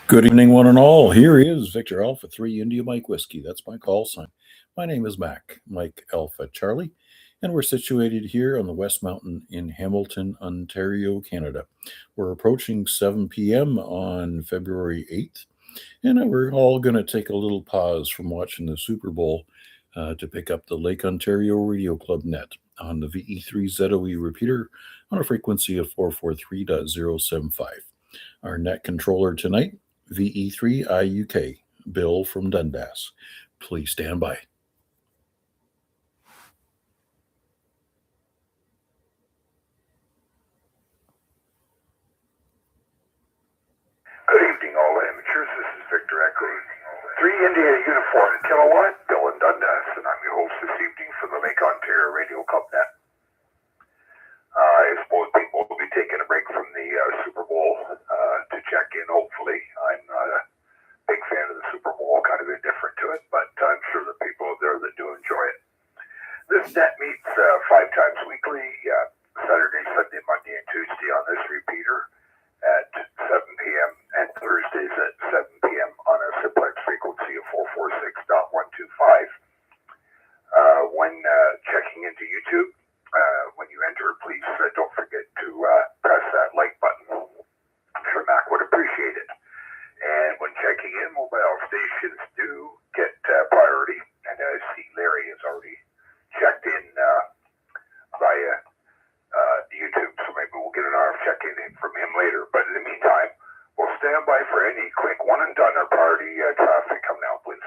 Good evening, one and all. Here is Victor Alpha 3 India Mike Whiskey. That's my call sign. My name is Mac, Mike Alpha Charlie, and we're situated here on the West Mountain in Hamilton, Ontario, Canada. We're approaching 7 p.m. on February 8th, and we're all going to take a little pause from watching the Super Bowl to pick up the Lake Ontario Radio Club net on the VE3ZOE repeater on a frequency of 443.075. Our net controller tonight, VE3IUK, Bill from Dundas. Please stand by. Good evening, all amateurs. This is Victor Echo 3 India Uniform Kilowatt, Bill in Dundas, and I'm your host this evening for the Lake Ontario Radio Club Net. I suppose people will be taking a break from the Super Bowl to check in, hopefully. I'm not a big fan of the Super Bowl, kind of indifferent to it, but I'm sure the people out there that do enjoy it. This net meets 5 times weekly, Saturday, Sunday, Monday, and Tuesday on this repeater at 7 p.m. and Thursdays at 7 p.m. on a simplex frequency of 446.125. When checking into YouTube, when you enter, please don't forget to press that like button. I'm sure Mac would appreciate it. And when checking in, mobile stations do get priority. And I see Larry has already checked in via YouTube, so maybe we'll get an RF check-in from him later. But in the meantime, we'll stand by for any quick one and done or priority traffic. Come now, please.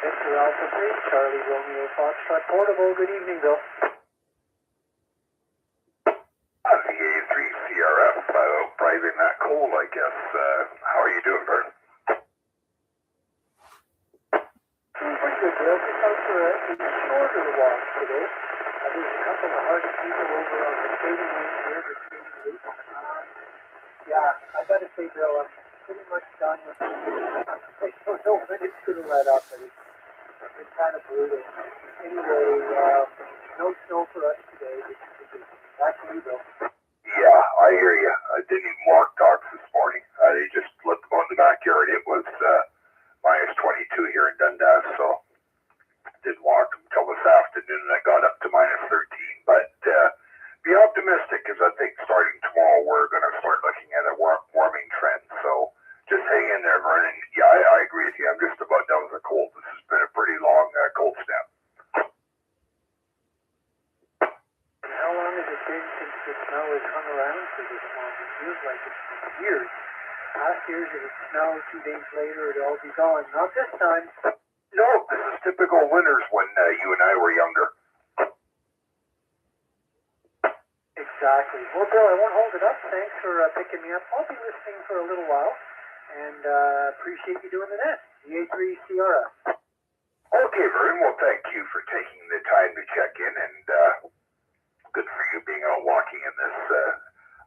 Victor Alpha 3, Charlie Romeo Foxtrot Portable. Good evening, Bill. VA3CRF, braving that cold, I guess. How are you doing, Bert? Pretty good, Bill. Just out for a shorter walk today. There's a couple of hardy people over on the skating rink here, the skating rink. Yeah, I gotta say, Bill, I'm pretty much done with it. I don't know when it's gonna let up, but it's been kind of brutal. Anyway, no snow for us today, which is a good thing. Back to you, Bill. Yeah, I hear you. I didn't even walk dogs this morning. They just let them out in the backyard. It was minus 22 here in Dundas, so didn't walk until this afternoon, and I got up to minus 13. But be optimistic, because I think starting tomorrow we're going to start looking at a warming trend. So just hang in there, Vernon. Yeah, I agree with you. I'm just about done with the cold. This has been a pretty long cold snap. How long has it been since the snow has hung around for this long? It feels like it's been years. Last year's it would snow, 2 days later it'd all be gone. Not this time. No, this is typical winters when you and I were younger. Exactly. Well, Bill, I won't hold it up. Thanks for picking me up. I'll be listening for a little while, and appreciate you doing the net. VA3CRF. Okay, Vernon. Well, thank you for taking the time to check in, and good for you being out walking in this,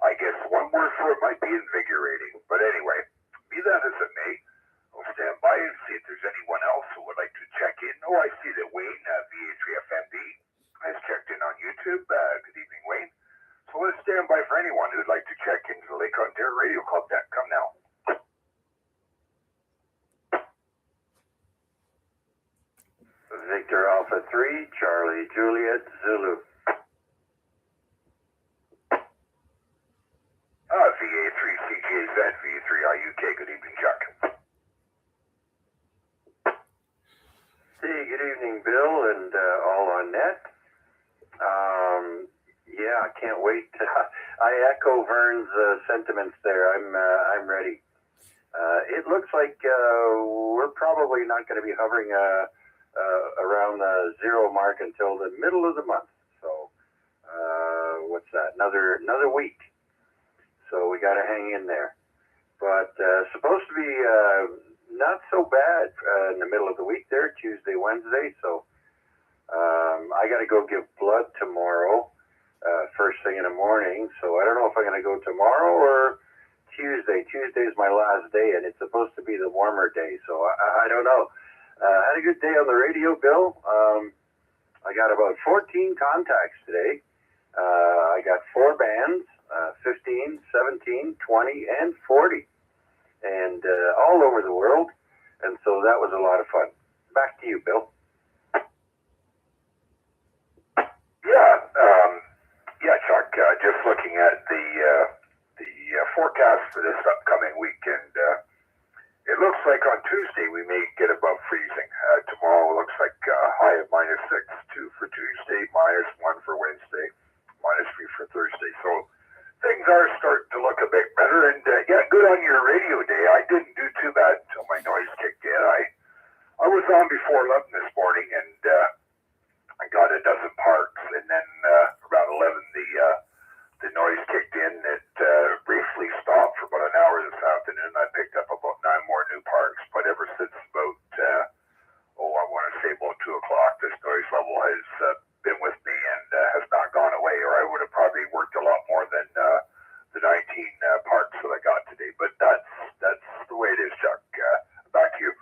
I guess one word for it might be invigorating. But anyway, be that as it may, I'll stand by and see if there's anyone else who would like to check in. Oh, I see that Wayne, VA3FMB, has checked in on YouTube. Good evening, Wayne. So let's stand by for anyone who'd like to check into the Lake Ontario Radio Club deck. Come now. Victor Alpha 3, Charlie Juliet Zulu. VA3CJZ, VA3IUK. Good evening, Chuck. Hey, good evening, Bill, and all on net. Yeah, I can't wait. I echo Vern's sentiments there. I'm ready. It looks like we're probably not going to be hovering around the zero mark until the middle of the month. So, what's that? Another week. So we got to hang in there. But supposed to be not so bad in the middle of the week there, Tuesday, Wednesday. So I got to go give blood tomorrow, first thing in the morning. So I don't know if I'm going to go tomorrow or Tuesday. Tuesday is my last day, and it's supposed to be the warmer day. So I don't know. Had a good day on the radio, Bill. I got about 14 contacts today. I got 4 bands. 15, 17, 20, and 40, and all over the world. And so that was a lot of fun. Back to you, Bill. Yeah, Chuck. Just looking at the forecast for this upcoming weekend. It looks like on Tuesday we may get above freezing. Tomorrow looks like high of -6, 2 for Tuesday, -1 for Wednesday, -3 for Thursday. So things are starting to look a bit better. And yeah, good on your radio day. I didn't do too bad until my noise kicked in. I was on before 11 this morning, and I got a dozen parks, and then around 11 the noise kicked in. It briefly stopped for about an hour this afternoon. I picked up about 9 more new parks, but ever since about I want to say about 2 o'clock, this noise level has been with me and has not gone away, or I would have probably worked a lot more than the 19 parks that I got today. But that's the way it is, Chuck. Back to you.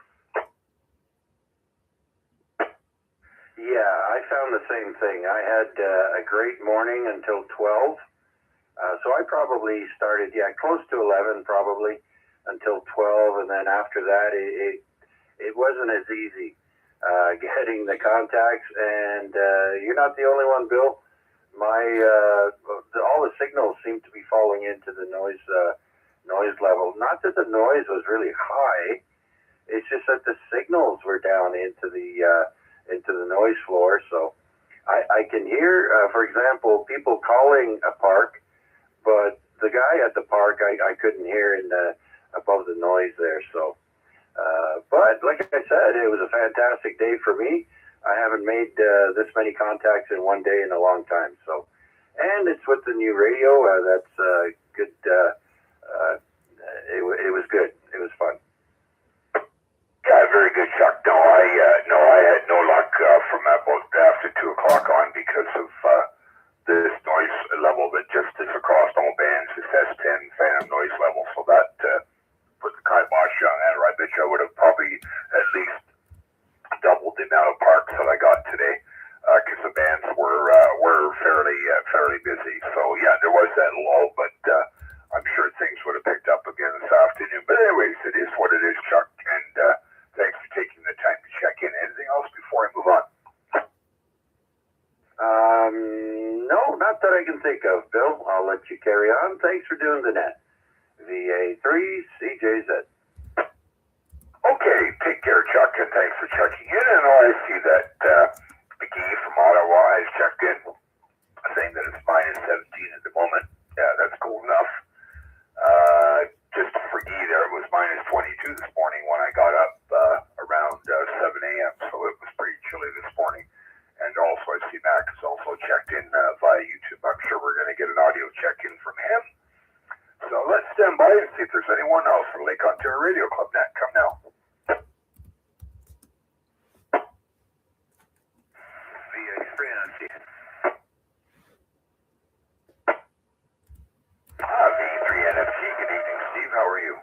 Yeah, I found the same thing. I had a great morning until 12. So I probably started, close to 11 probably, until 12. And then after that, it wasn't as easy getting the contacts. And you're not the only one, Bill. All the signals seem to be falling into the noise level. Not that the noise was really high. It's just that the signals were down into the noise floor. So I can hear, for example, people calling a park, but the guy at the park I couldn't hear above the noise there. So, but like I said, it was a fantastic day for me. I haven't made this many contacts in one day in a long time. So, and it's with the new radio. That's good. It was good. It was fun. Yeah, very good, Chuck. No, I had no luck from about after 2 o'clock on because of this noise level that just is across all bands. It's S10 phantom noise level, so that put the kibosh on that. Or I bet you I would have probably at least doubled the amount of parks that I got today because the bands were fairly busy. So yeah, there was that lull, but I'm sure things would have picked up again this afternoon. But anyways, it is what it is, Chuck. And thanks for taking the time to check in. Anything else before I move on? No, not that I can think of, Bill. I'll let you carry on. Thanks for doing the net. VA3CJZ. Okay, take care, Chuck, and thanks for checking in. And I see that McGee from Ottawa has checked in, saying that it's -17 at the moment. Yeah, that's cool enough. Just for Guy there, it was -22 this morning when I got up around 7 a.m., so it was pretty chilly this morning. And also, I see Mac has also checked in via YouTube. I'm sure we're going to get an audio check-in from him. So let's stand by and see if there's anyone else from Lake Ontario Radio Club net. Come now. VA3IMW. V3NFG. Good evening, Steve. How are you?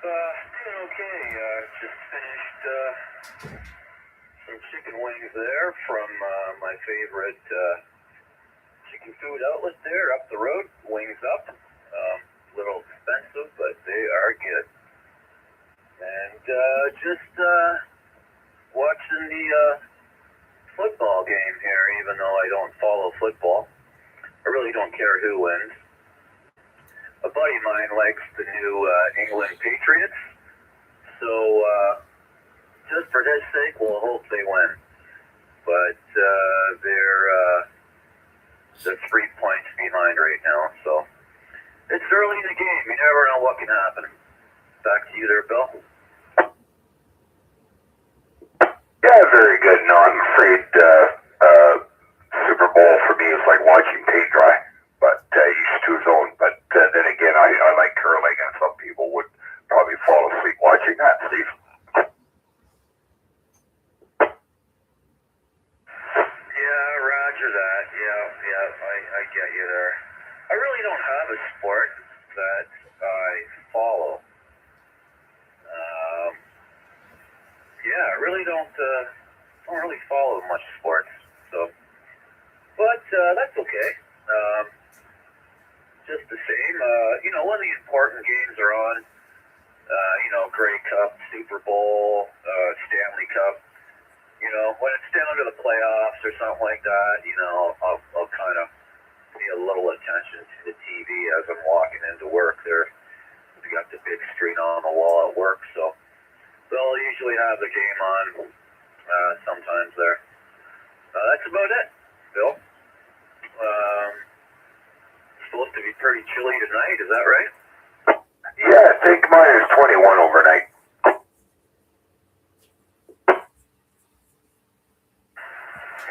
Doing okay. Just finished some chicken wings there from my favorite chicken food outlet there up the road. Wings Up. Little expensive, but they are good. And just watching the football game here, even though I don't follow football. I really don't care who wins. A buddy of mine likes the new England Patriots, so just for his sake, we'll hope they win. But they're 3 points behind right now, so it's early in the game. You never know what can happen. Back to you there, Bill. Yeah, very good. No, I'm afraid Super Bowl for me is like watching paint dry, but each to his own. But then again, I like curling, and some people would probably fall asleep watching that, Steve. Yeah, roger that. Yeah, I get you there. I really don't have a sport that I follow. Yeah, I really don't really follow much sports. So But that's okay. Just the same, when the important games are on, Grey Cup, Super Bowl, Stanley Cup, when it's down to the playoffs or something like that, I'll kind of pay a little attention to the TV as I'm walking into work there. We got the big screen on the wall at work, so they'll usually have the game on sometimes there. That's about it, Bill. Supposed to be pretty chilly tonight, is that right? Yeah, I think mine is 21 overnight.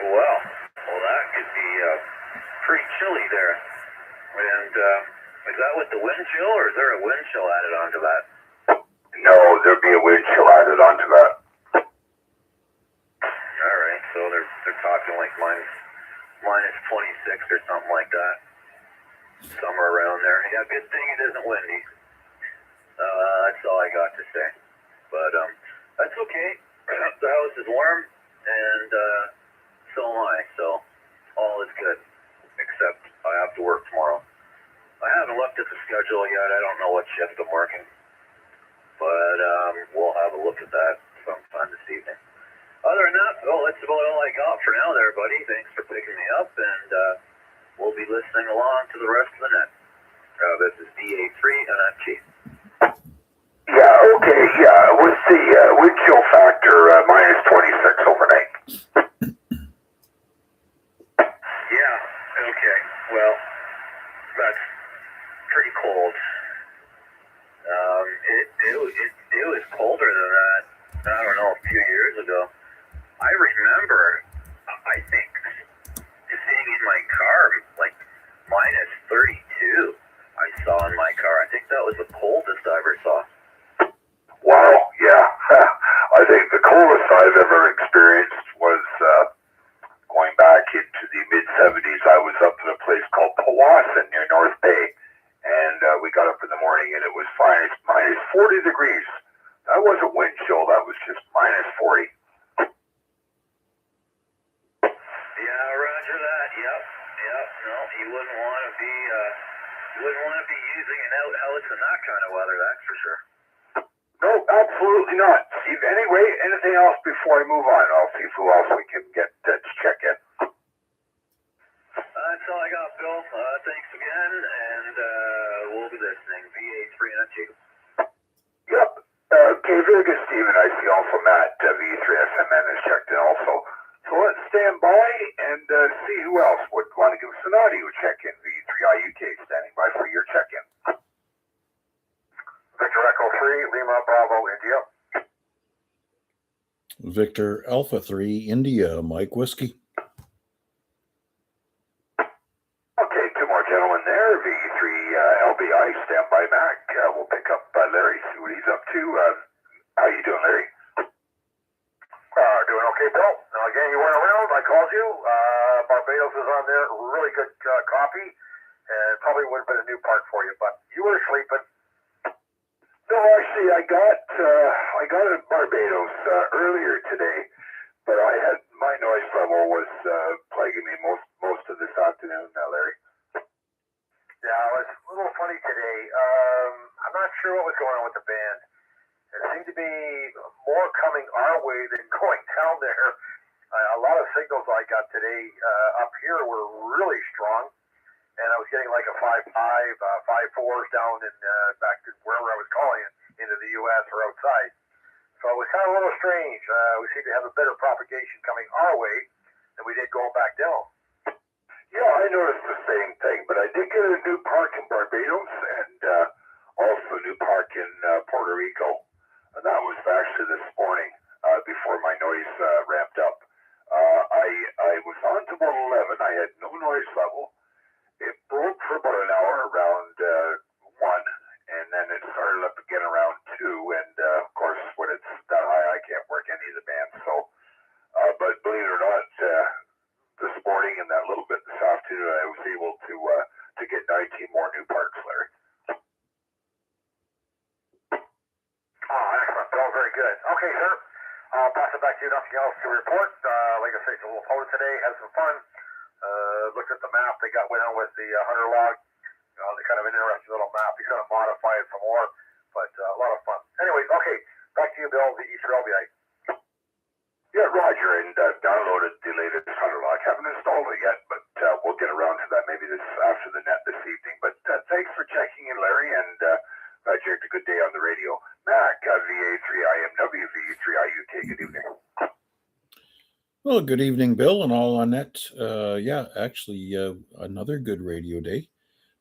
Well, that could be pretty chilly there. And is that with the wind chill, or is there a wind chill added onto that? No, there'll be a wind chill added onto that. All right, so they're talking like minus 26 or something like that. Somewhere around there. Yeah, good thing it isn't windy. That's all I got to say. But that's okay. The house is warm, and so am I. So all is good. Except I have to work tomorrow. I haven't looked at the schedule yet. I don't know what shift I'm working. But we'll have a look at that sometime this evening. Other than that, that's about all I got for now there, buddy. Thanks for picking me up, and we'll be listening along to the rest of the net. This is VA3IMW. Yeah, okay, yeah. With the wind chill factor, minus 26 overnight. Yeah, okay. Well, that's pretty cold. It was colder than that, I don't know, a few years ago. I remember, I think, seeing in my car, like, minus 32 I saw in my car. I think that was the coldest I ever saw. Wow, yeah. I think the coldest I've ever experienced was going back into the mid-70s. I was up at a place called Powassan near North Bay, and we got up in the morning, and it was minus 40 degrees. That wasn't wind chill. That was just minus 40. Yeah, roger that. Yep. No, you wouldn't want to be using an outhouse in that kind of weather, that's for sure. No, absolutely not. Steve, anyway, anything else before I move on? I'll see who else we can get to check in. That's all I got, Bill. Thanks again, and we'll be listening. VA3IMW. Yep. Okay, very good, Stephen. I see also Matt, V3SMN has checked in also. So let's stand by and see who else would want to give us an audio check-in. V3IUK standing by for your check-in. Victor Echo 3, Lima Bravo, India. Victor Alpha 3, India, Mike Whiskey. Okay, two more gentlemen there. V3LBI, standby Mac. We'll pick up Larry, see what he's up to. How you doing, Larry? Doing okay, Bill. Now, again, you weren't around. I called you. Barbados is on there. Really good copy. And probably would have been a new part for you, but you were sleeping. No, actually, I got at Barbados earlier today, but my noise level was plaguing me most of this afternoon, Larry. Yeah, it was a little funny today. I'm not sure what was going on with the band. It seemed to be more coming our way than going down there. A lot of signals I got today up here were really strong, and I was getting like a 5.5, 5.4s down in back to wherever I was calling into the U.S. or outside. So it was kind of a little strange. We seem to have a better propagation coming our way than we did going back down. Yeah, I noticed the same thing, but I did get a new park in Barbados and also a new park in Puerto Rico. And that was actually this morning before my noise ramped up. I was on to about 11. I had no noise level. It broke for about an hour around 1, and then it started up again around 2. And of course, when it's that high, I can't work any of the bands. So, but believe it or not, this morning and that little bit this afternoon, I was able to get 19 more new parks, Larry. Oh, excellent. Bill, very good. Okay, sir. I'll pass it back to you. Nothing else to report. Like I say, it's a little cold today. Had some fun. looked at the map. They went on with the hunter log. The kind of an interesting little map. You kind of modify it some more, but a lot of fun. Anyways, okay, back to you, Bill. The VA3IMW. Yeah, Roger, and downloaded the latest hunter log. Haven't installed it yet, but we'll get around to that maybe after the net this evening. But thanks for checking in, Larry, and glad you had a good day on the radio. Mac, VA3IMW, VA3IUK, good evening. Well, good evening, Bill, and all on that. Yeah, actually, another good radio day.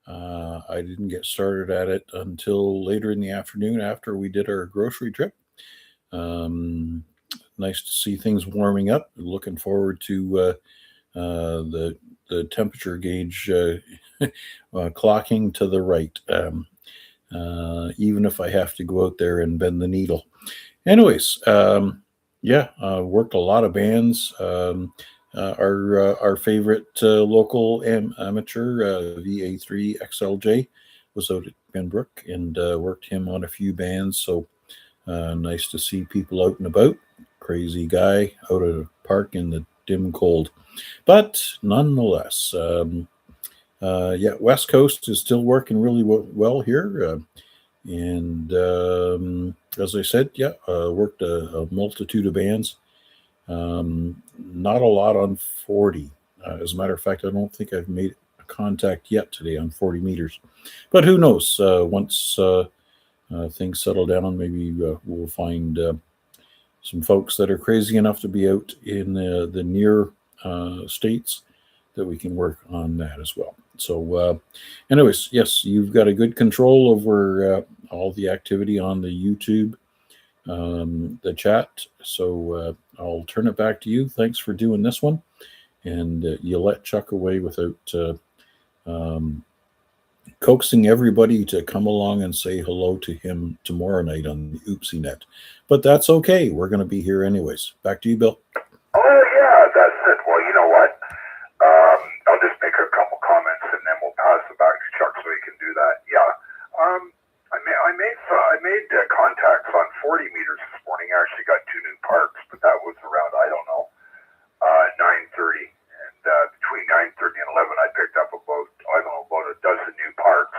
I didn't get started at it until later in the afternoon after we did our grocery trip. Nice to see things warming up. Looking forward to the temperature gauge clocking to the right, even if I have to go out there and bend the needle. Anyways, worked a lot of bands. Our favorite local amateur, VA3XLJ, was out at Benbrook and worked him on a few bands. So nice to see people out and about. Crazy guy out of the park in the dim cold. But nonetheless, West Coast is still working really well here. And as I said, worked a multitude of bands. Not a lot on 40. As a matter of fact, I don't think I've made a contact yet today on 40 meters. But who knows? Once things settle down, maybe we'll find some folks that are crazy enough to be out in the near states that we can work on that as well. So anyways, yes, you've got a good control over all the activity on the YouTube, the chat. So I'll turn it back to you. Thanks for doing this one. And you let Chuck away without coaxing everybody to come along and say hello to him tomorrow night on the Oopsie Net. But that's okay. We're going to be here anyways. Back to you, Bill. Oh, yeah, that's it. Well, you know what? I'll just make a couple comments and then we'll pass it back to Chuck so he can do that. Yeah. I made contacts on 40 meters this morning. I actually got 2 new parks, but that was around, 9:30. And between 9:30 and 11, I picked up about a dozen new parks,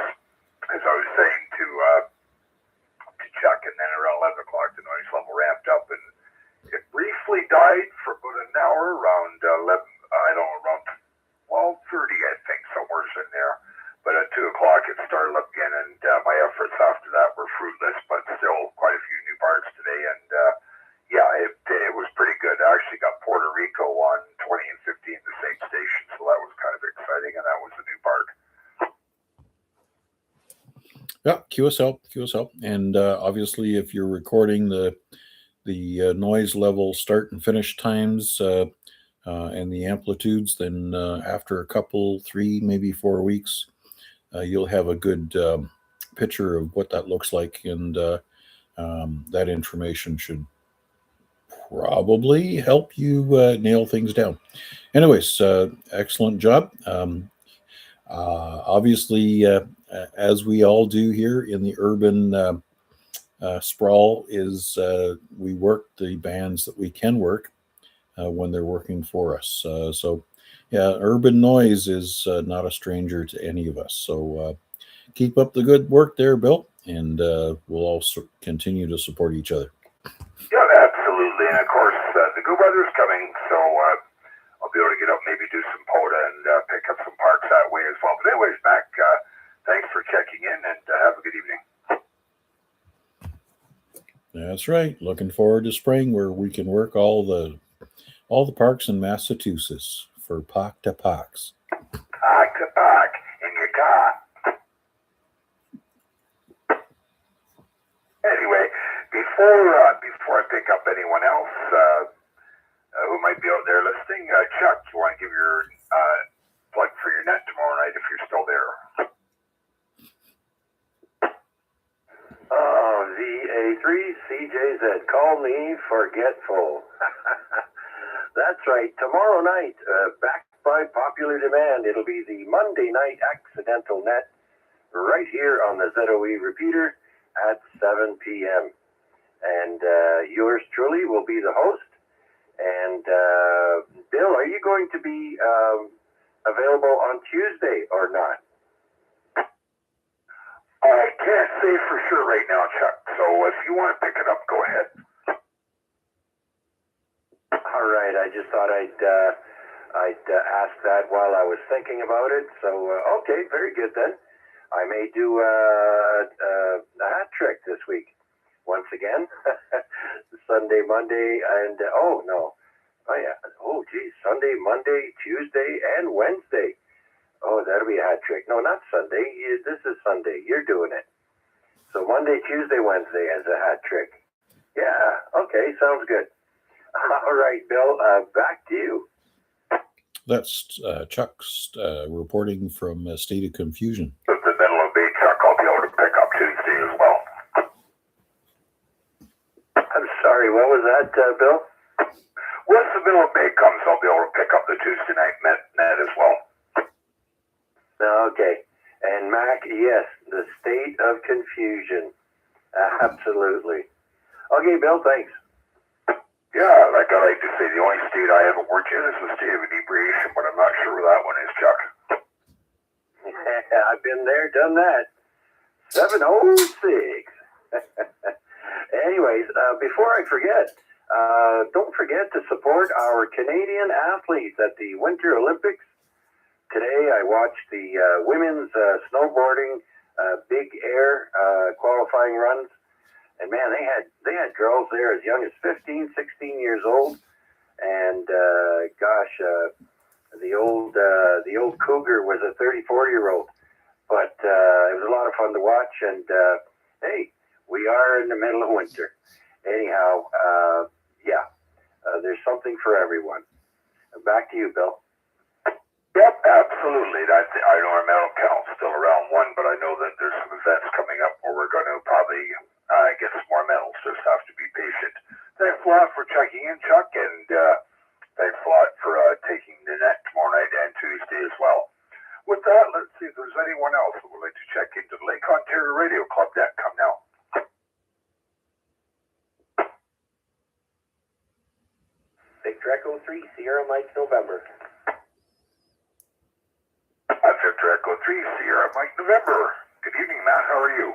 as I was saying to Chuck. And then around 11 o'clock, the noise level ramped up, and it briefly died for about an hour around 12:30, I think, somewhere's in there. But at 2 o'clock, it started up again, and my efforts after that were fruitless, but still quite a few new parks today. And it was pretty good. I actually got Puerto Rico on 20 and 15, the same station, so that was kind of exciting, and that was a new park. Yeah, QSL. And obviously, if you're recording the noise level start and finish times and the amplitudes, then after a couple, 3, maybe 4 weeks, you'll have a good picture of what that looks like, and that information should probably help you nail things down. Anyways, excellent job. Obviously, as we all do here in the urban sprawl, is we work the bands that we can work when they're working for us. Urban noise is not a stranger to any of us. So keep up the good work there, Bill, and we'll all continue to support each other. Yeah, absolutely. And of course, the good weather's coming, so I'll be able to get up, maybe do some POTA and pick up some parks that way as well. But anyways, Mac, thanks for checking in, and have a good evening. That's right. Looking forward to spring where we can work all the parks in Massachusetts for park to parks. Park to park in your car. Anyway, before I pick up anyone else who might be out there listening, Chuck, you want to give your plug for your net tomorrow night if you're still there? Oh, VA3CJZ, call me forgetful. That's right. Tomorrow night, backed by popular demand, it'll be the Monday night accidental net right here on the ZOE repeater at 7 p.m. And yours truly will be the host. And Bill, are you going to be available on Tuesday or not? I can't say for sure right now, Chuck. So if you want to pick it up, go ahead. All right, I just thought I'd ask that while I was thinking about it. So, okay, very good then. I may do a hat trick this week. Once again, Sunday, Monday, and, Sunday, Monday, Tuesday, and Wednesday. Oh, that'll be a hat trick. No, not Sunday. This is Sunday. You're doing it. So Monday, Tuesday, Wednesday as a hat trick. Yeah, okay, sounds good. All right, Bill, back to you. That's Chuck's reporting from State of Confusion. The middle of May, Chuck, I'll be able to pick up Tuesday as well. I'm sorry, what was that, Bill? Once the middle of May comes, I'll be able to pick up the Tuesday night net as well. Okay. And Mac, yes, the State of Confusion. Absolutely. Okay, Bill, thanks. Yeah, like I like to say, the only state I haven't worked in is the state of inebriation, but I'm not sure where that one is, Chuck. I've been there, done that. 706. Anyways, before I forget, don't forget to support our Canadian athletes at the Winter Olympics. Today I watched the women's snowboarding big air qualifying runs. And man, they had girls there as young as 15, 16 years old. And the old cougar was a 34-year-old. But it was a lot of fun to watch. And hey, we are in the middle of winter. Anyhow, there's something for everyone. Back to you, Bill. Yep, absolutely. I know our medal count's still around one, but I know that there's some events coming up where we're going to probably get some more medals. Just have to be patient. Thanks a lot for checking in, Chuck, and thanks a lot for taking the net tomorrow night and Tuesday as well. With that, let's see if there's anyone else that would like to check into the Lake Ontario Radio Club net. Come now. Victor Echo 3, Sierra Mike November. Victor Echo 3, Sierra Mike November. Good evening, Matt. How are you?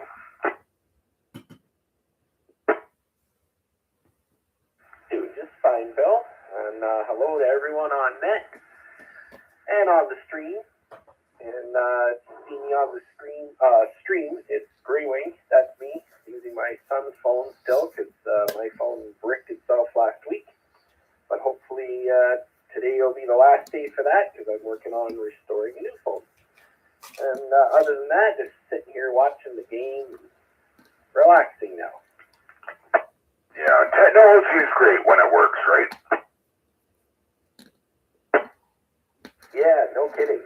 Doing just fine, Bill. And hello to everyone on net and on the stream. And see me on the stream. It's Grey Wing. That's me using my son's phone still because my phone bricked itself last week. But hopefully today will be the last day for that because I'm working on restoring a new phone. And other than that, just sitting here watching the game, relaxing now. Yeah, technology is great when it works, right? Yeah, no kidding.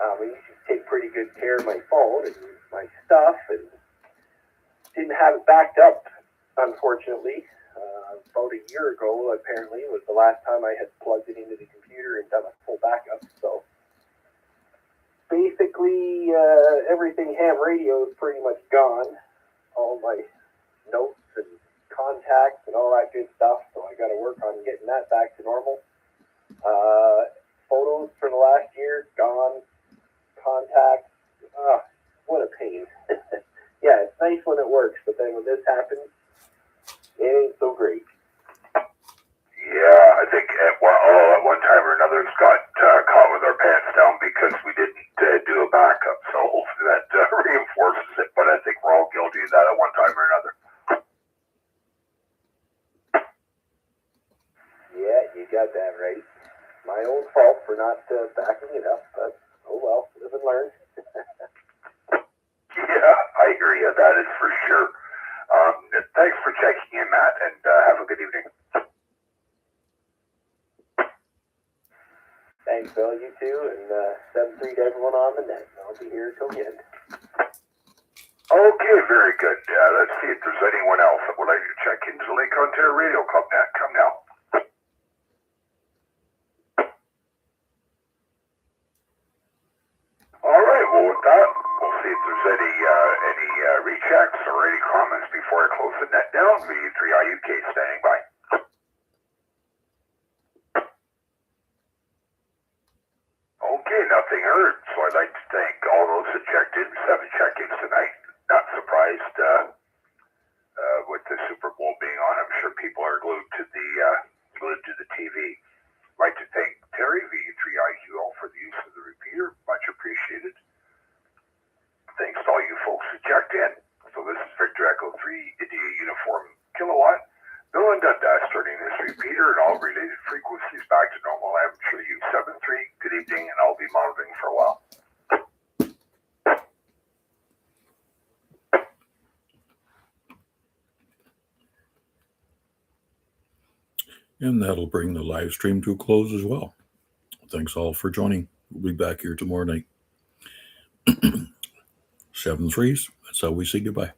I used to take pretty good care of my phone and my stuff, and didn't have it backed up, unfortunately. About a year ago, apparently, was the last time I had plugged it into the computer and done a full backup. So basically, everything ham radio is pretty much gone. All my notes and contacts and all that good stuff. So I got to work on getting that back to normal. Photos for the last year, gone. Contacts, what a pain. Yeah, it's nice when it works, but then when this happens, it ain't so great. Yeah, I think at one time or another it's got caught with our pants down because we didn't do a backup. So hopefully that reinforces it. But I think we're all guilty of that at one time or another. Yeah, you got that right. My own fault for not backing it up, but oh well, live and learn. Yeah, I hear you. That is for sure. Thanks for checking in, Matt, and have a good evening. Thanks, Bill. You too, and 7-3 to everyone on the net. I'll be here till the end. Okay, very good. Let's see if there's anyone else that would like to check into the Lake Ontario Radio Club net. Come now. All right, well, with that, we'll see if there's any rechecks or any comments before I close the net down. VA3IMW standing by. Okay, nothing earned. So I'd like to thank all those that checked in. 7 check-ins tonight. Not surprised with the Super Bowl being on. I'm sure people are glued to the TV. I'd like to thank Terry, VA3IMW, for the use of the repeater. Much appreciated. Thanks to all you folks who checked in. So this is Victor Echo 3 India Uniform Kilowatt. Bill and Dundas starting this repeater and all related frequencies back to normal. I'm sure you 7-3. Good evening, and I'll be monitoring for a while. And that'll bring the live stream to a close as well. Thanks all for joining. We'll be back here tomorrow night. 7 3s. That's how we say goodbye.